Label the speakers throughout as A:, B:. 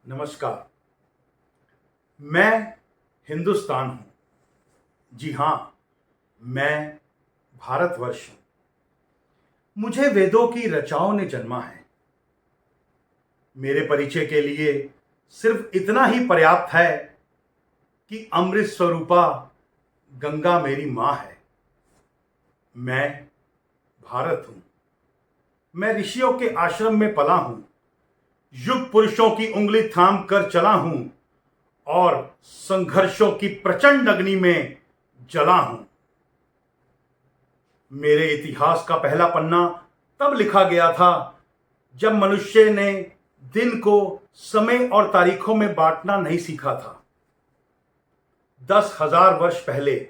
A: नमस्कार। मैं हिंदुस्तान हूं। जी हां, मैं भारतवर्ष हूं। मुझे वेदों की रचाओं ने जन्मा है। मेरे परिचय के लिए सिर्फ इतना ही पर्याप्त है कि अमृत स्वरूपा गंगा मेरी मां है। मैं भारत हूं। मैं ऋषियों के आश्रम में पला हूं। युग पुरुषों की उंगली थाम कर चला हूं और संघर्षों की प्रचंड अग्नि में जला हूं। मेरे इतिहास का पहला पन्ना तब लिखा गया था जब मनुष्य ने दिन को समय और तारीखों में बांटना नहीं सीखा था। 10,000 वर्ष पहले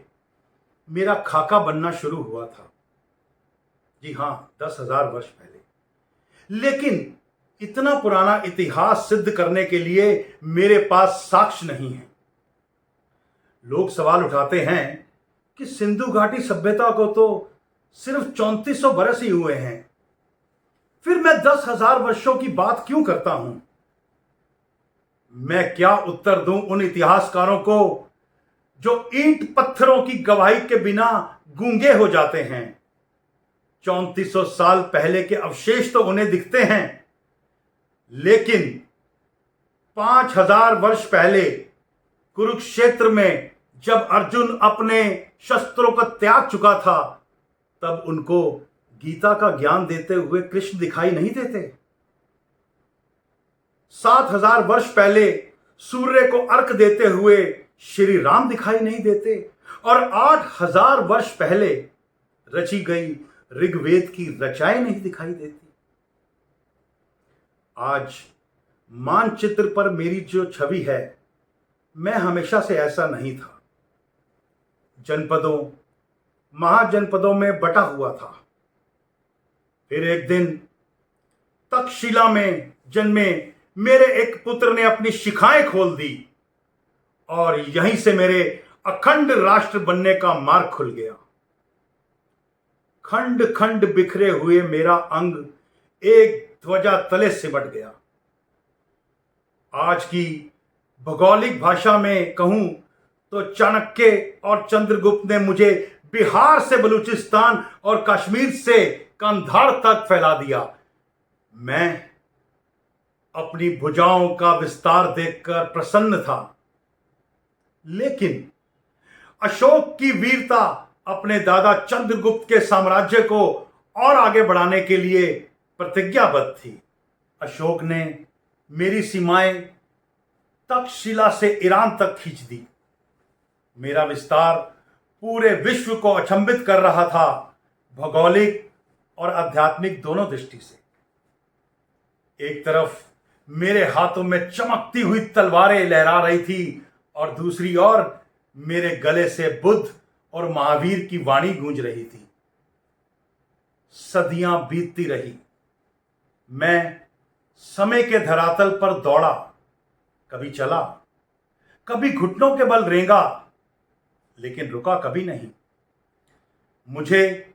A: मेरा खाका बनना शुरू हुआ था। जी हां, 10,000 वर्ष पहले। लेकिन इतना पुराना इतिहास सिद्ध करने के लिए मेरे पास साक्ष्य नहीं है। लोग सवाल उठाते हैं कि सिंधु घाटी सभ्यता को तो सिर्फ 3400 बरस ही हुए हैं, फिर मैं 10,000 वर्षों की बात क्यों करता हूं? मैं क्या उत्तर दूं उन इतिहासकारों को जो ईंट पत्थरों की गवाही के बिना गूंगे हो जाते हैं। 3400 साल पहले के अवशेष तो उन्हें दिखते हैं, लेकिन 5,000 वर्ष पहले कुरुक्षेत्र में जब अर्जुन अपने शस्त्रों को त्याग चुका था, तब उनको गीता का ज्ञान देते हुए कृष्ण दिखाई नहीं देते। 7,000 वर्ष पहले सूर्य को अर्घ देते हुए श्री राम दिखाई नहीं देते, और 8,000 वर्ष पहले रची गई ऋग्वेद की रचाएं नहीं दिखाई देती। आज मानचित्र पर मेरी जो छवि है, मैं हमेशा से ऐसा नहीं था। जनपदों, महाजनपदों में बटा हुआ था। फिर एक दिन तक्षशिला में जन्मे मेरे एक पुत्र ने अपनी शिखाएं खोल दी और यहीं से मेरे अखंड राष्ट्र बनने का मार्ग खुल गया। खंड खंड बिखरे हुए मेरा अंग एक ध्वजा तले सिमट गया। आज की भौगोलिक भाषा में कहूं तो चाणक्य और चंद्रगुप्त ने मुझे बिहार से बलूचिस्तान और कश्मीर से कंधार तक फैला दिया। मैं अपनी भुजाओं का विस्तार देखकर प्रसन्न था, लेकिन अशोक की वीरता अपने दादा चंद्रगुप्त के साम्राज्य को और आगे बढ़ाने के लिए प्रतिज्ञाबद्ध थी। अशोक ने मेरी सीमाएं तक्षशिला से ईरान तक खींच दी। मेरा विस्तार पूरे विश्व को अचंभित कर रहा था, भौगोलिक और आध्यात्मिक दोनों दृष्टि से। एक तरफ मेरे हाथों में चमकती हुई तलवारें लहरा रही थी और दूसरी ओर मेरे गले से बुद्ध और महावीर की वाणी गूंज रही थी। सदियां बीतती रही। मैं समय के धरातल पर दौड़ा, कभी चला, कभी घुटनों के बल रेंगा, लेकिन रुका कभी नहीं। मुझे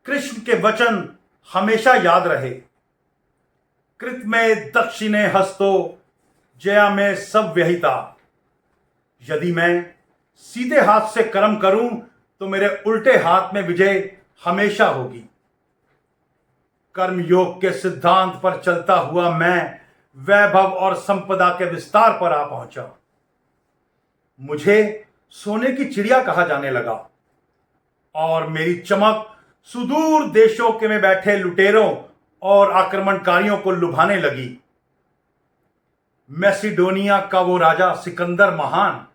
A: कृष्ण के वचन हमेशा याद रहे। कृत में दक्षिणे हस्तो जया में सब व्यहिता। यदि मैं सीधे हाथ से कर्म करूं तो मेरे उल्टे हाथ में विजय हमेशा होगी। कर्म योग के सिद्धांत पर चलता हुआ मैं वैभव और संपदा के विस्तार पर आ पहुंचा। मुझे सोने की चिड़िया कहा जाने लगा और मेरी चमक सुदूर देशों के में बैठे लुटेरों और आक्रमणकारियों को लुभाने लगी। मैसिडोनिया का वो राजा सिकंदर महान,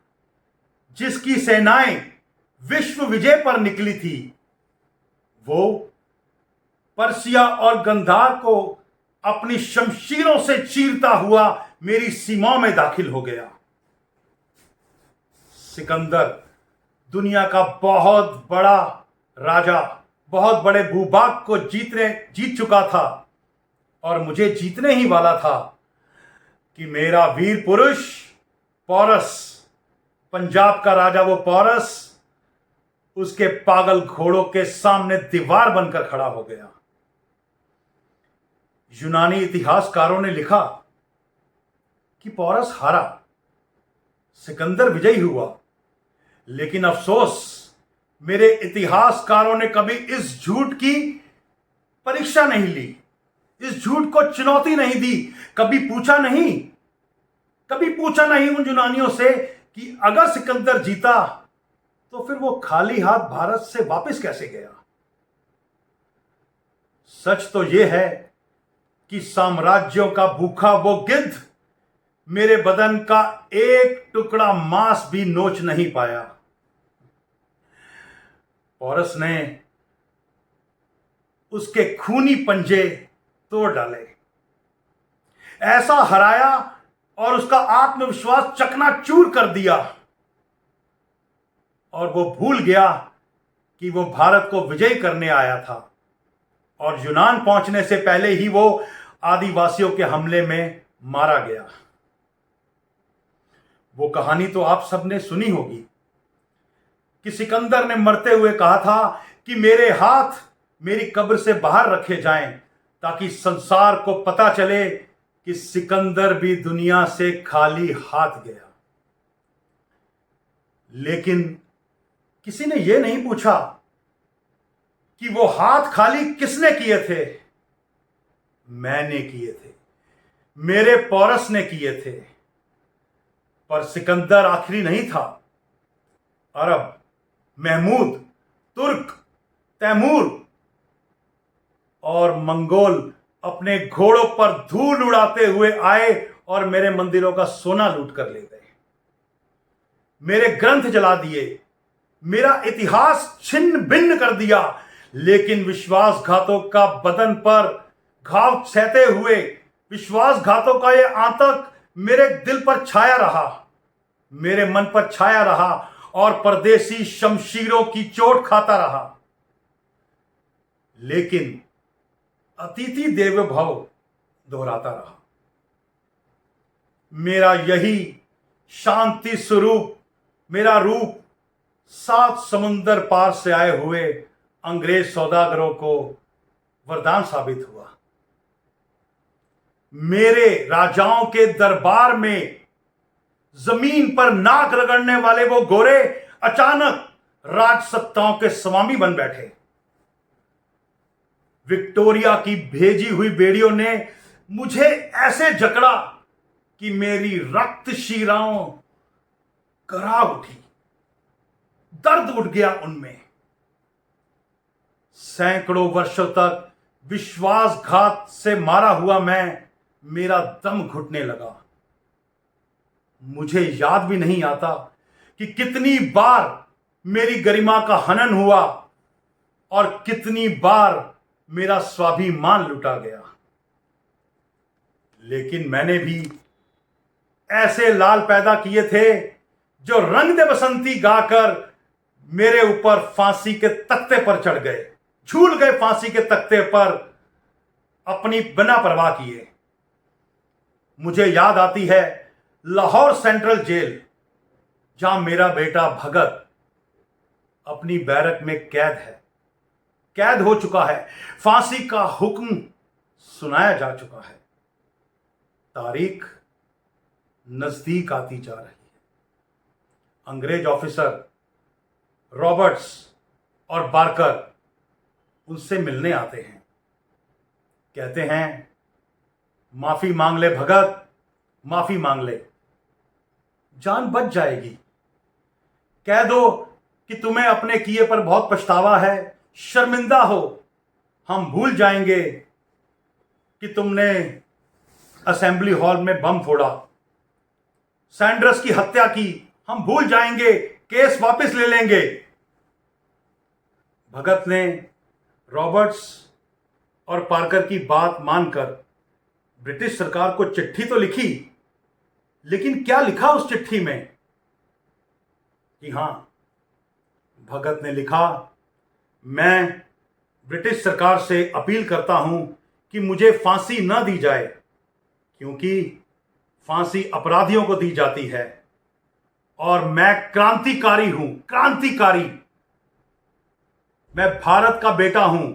A: जिसकी सेनाएं विश्व विजय पर निकली थी, वो पर्सिया और गंधार को अपनी शमशीरों से चीरता हुआ मेरी सीमाओं में दाखिल हो गया। सिकंदर दुनिया का बहुत बड़ा राजा, बहुत बड़े भूभाग को जीत चुका था, और मुझे जीतने ही वाला था कि मेरा वीर पुरुष पौरस, पंजाब का राजा वो पौरस, उसके पागल घोड़ों के सामने दीवार बनकर खड़ा हो गया। यूनानी इतिहासकारों ने लिखा कि पोरस हारा, सिकंदर विजयी हुआ। लेकिन अफसोस, मेरे इतिहासकारों ने कभी इस झूठ की परीक्षा नहीं ली, इस झूठ को चुनौती नहीं दी। कभी पूछा नहीं उन यूनानियों से कि अगर सिकंदर जीता तो फिर वो खाली हाथ भारत से वापस कैसे गया। सच तो यह है कि साम्राज्यों का भूखा वो गिद्ध मेरे बदन का एक टुकड़ा मांस भी नोच नहीं पाया। पोरस ने उसके खूनी पंजे तोड़ डाले, ऐसा हराया और उसका आत्मविश्वास चकनाचूर कर दिया, और वो भूल गया कि वो भारत को विजयी करने आया था और यूनान पहुंचने से पहले ही वो आदिवासियों के हमले में मारा गया। वो कहानी तो आप सबने सुनी होगी कि सिकंदर ने मरते हुए कहा था कि मेरे हाथ मेरी कब्र से बाहर रखे जाएं ताकि संसार को पता चले कि सिकंदर भी दुनिया से खाली हाथ गया। लेकिन किसी ने यह नहीं पूछा कि वो हाथ खाली किसने किए थे। मैंने किए थे, मेरे पोरस ने किए थे। पर सिकंदर आखिरी नहीं था। अरब, महमूद, तुर्क, तैमूर और मंगोल अपने घोड़ों पर धूल उड़ाते हुए आए और मेरे मंदिरों का सोना लूट कर ले गए, मेरे ग्रंथ जला दिए, मेरा इतिहास छिन्न भिन्न कर दिया। लेकिन विश्वासघातों का बदन पर घाव सहते हुए विश्वासघातों का यह आतंक मेरे दिल पर छाया रहा, मेरे मन पर छाया रहा और परदेसी शमशीरों की चोट खाता रहा। लेकिन अतिथि देवो भव दोहराता रहा। मेरा यही शांति स्वरूप, मेरा रूप 7 समुंदर पार से आए हुए अंग्रेज सौदागरों को वरदान साबित हुआ। मेरे राजाओं के दरबार में जमीन पर नाक रगड़ने वाले वो गोरे अचानक राजसत्ताओं के स्वामी बन बैठे। विक्टोरिया की भेजी हुई बेड़ियों ने मुझे ऐसे जकड़ा कि मेरी रक्त शिराओं करा उठी, दर्द उठ गया उनमें। सैकड़ों वर्षों तक विश्वासघात से मारा हुआ मेरा दम घुटने लगा। मुझे याद भी नहीं आता कि कितनी बार मेरी गरिमा का हनन हुआ और कितनी बार मेरा स्वाभिमान लुटा गया। लेकिन मैंने भी ऐसे लाल पैदा किए थे जो रंग दे बसंती गाकर मेरे ऊपर फांसी के तख्ते पर चढ़ गए, झूल गए फांसी के तख्ते पर अपनी बिना परवाह किए। मुझे याद आती है लाहौर सेंट्रल जेल, जहां मेरा बेटा भगत अपनी बैरक में कैद हो चुका है। फांसी का हुक्म सुनाया जा चुका है। तारीख नजदीक आती जा रही है। अंग्रेज ऑफिसर रॉबर्ट्स और बार्कर उनसे मिलने आते हैं। कहते हैं, माफी मांग ले भगत, माफी मांग ले, जान बच जाएगी। कह दो कि तुम्हें अपने किए पर बहुत पछतावा है, शर्मिंदा हो। हम भूल जाएंगे कि तुमने असेंबली हॉल में बम फोड़ा, सैंडर्स की हत्या की। हम भूल जाएंगे, केस वापस ले लेंगे। भगत ने रॉबर्ट्स और पार्कर की बात मानकर ब्रिटिश सरकार को चिट्ठी तो लिखी, लेकिन क्या लिखा उस चिट्ठी में? कि हां, भगत ने लिखा, मैं ब्रिटिश सरकार से अपील करता हूं कि मुझे फांसी न दी जाए, क्योंकि फांसी अपराधियों को दी जाती है और मैं क्रांतिकारी हूं, क्रांतिकारी। मैं भारत का बेटा हूं।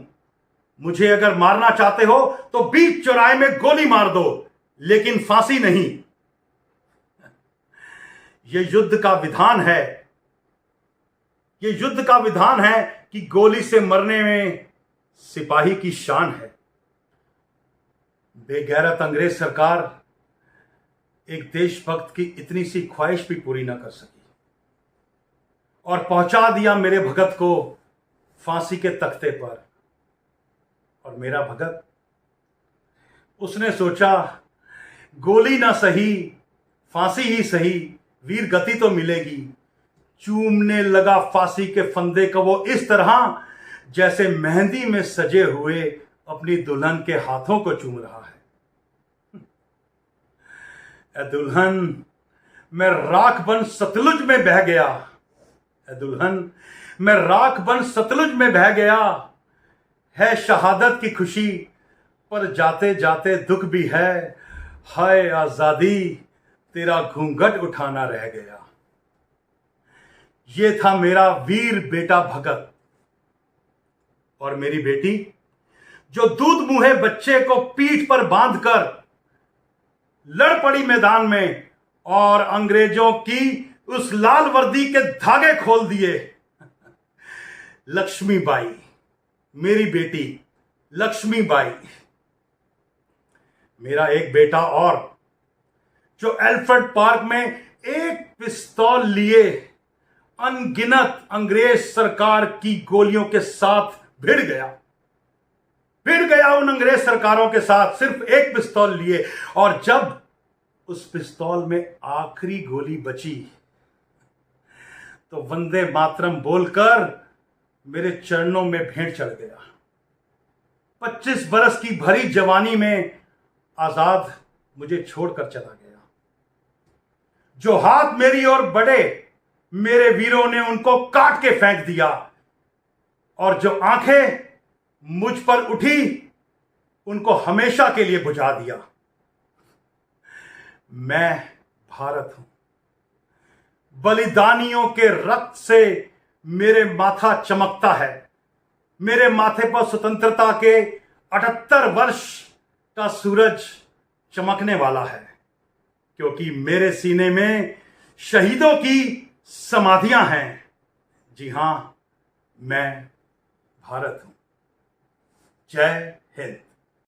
A: मुझे अगर मारना चाहते हो तो बीच चौराहे में गोली मार दो, लेकिन फांसी नहीं। ये युद्ध का विधान है, ये युद्ध का विधान है कि गोली से मरने में सिपाही की शान है। बेगैरत अंग्रेज सरकार एक देशभक्त की इतनी सी ख्वाहिश भी पूरी ना कर सकी और पहुंचा दिया मेरे भगत को फांसी के तख्ते पर। और मेरा भगत, उसने सोचा गोली ना सही, फांसी ही सही, वीर गति तो मिलेगी। चूमने लगा फांसी के फंदे को वो इस तरह जैसे मेहंदी में सजे हुए अपनी दुल्हन के हाथों को चूम रहा है। ए दुल्हन, मैं राख बन सतलुज में बह गया। ए दुल्हन, मैं राख बन सतलुज में बह गया। है शहादत की खुशी पर जाते जाते दुख भी है। हाय आजादी, तेरा घूंघट उठाना रह गया। ये था मेरा वीर बेटा भगत। और मेरी बेटी, जो दूध मुहे बच्चे को पीठ पर बांधकर लड़ पड़ी मैदान में और अंग्रेजों की उस लाल वर्दी के धागे खोल दिए। लक्ष्मीबाई, मेरी बेटी लक्ष्मीबाई। मेरा एक बेटा और, जो एल्फ्रेड पार्क में एक पिस्तौल लिए अनगिनत अंग्रेज सरकार की गोलियों के साथ भिड़ गया उन अंग्रेज सरकारों के साथ, सिर्फ एक पिस्तौल लिए। और जब उस पिस्तौल में आखिरी गोली बची तो वंदे मातरम बोलकर मेरे चरणों में भेंट चढ़ गया। 25 बरस की भरी जवानी में आजाद मुझे छोड़कर चला गया। जो हाथ मेरी ओर बढ़े, मेरे वीरों ने उनको काट के फेंक दिया। और जो आंखें मुझ पर उठी, उनको हमेशा के लिए बुझा दिया। मैं भारत हूं। बलिदानियों के रक्त से मेरे माथा चमकता है। मेरे माथे पर स्वतंत्रता के 78 वर्ष का सूरज चमकने वाला है, क्योंकि मेरे सीने में शहीदों की समाधियां हैं। जी हां, मैं भारत हूं। जय हिंद।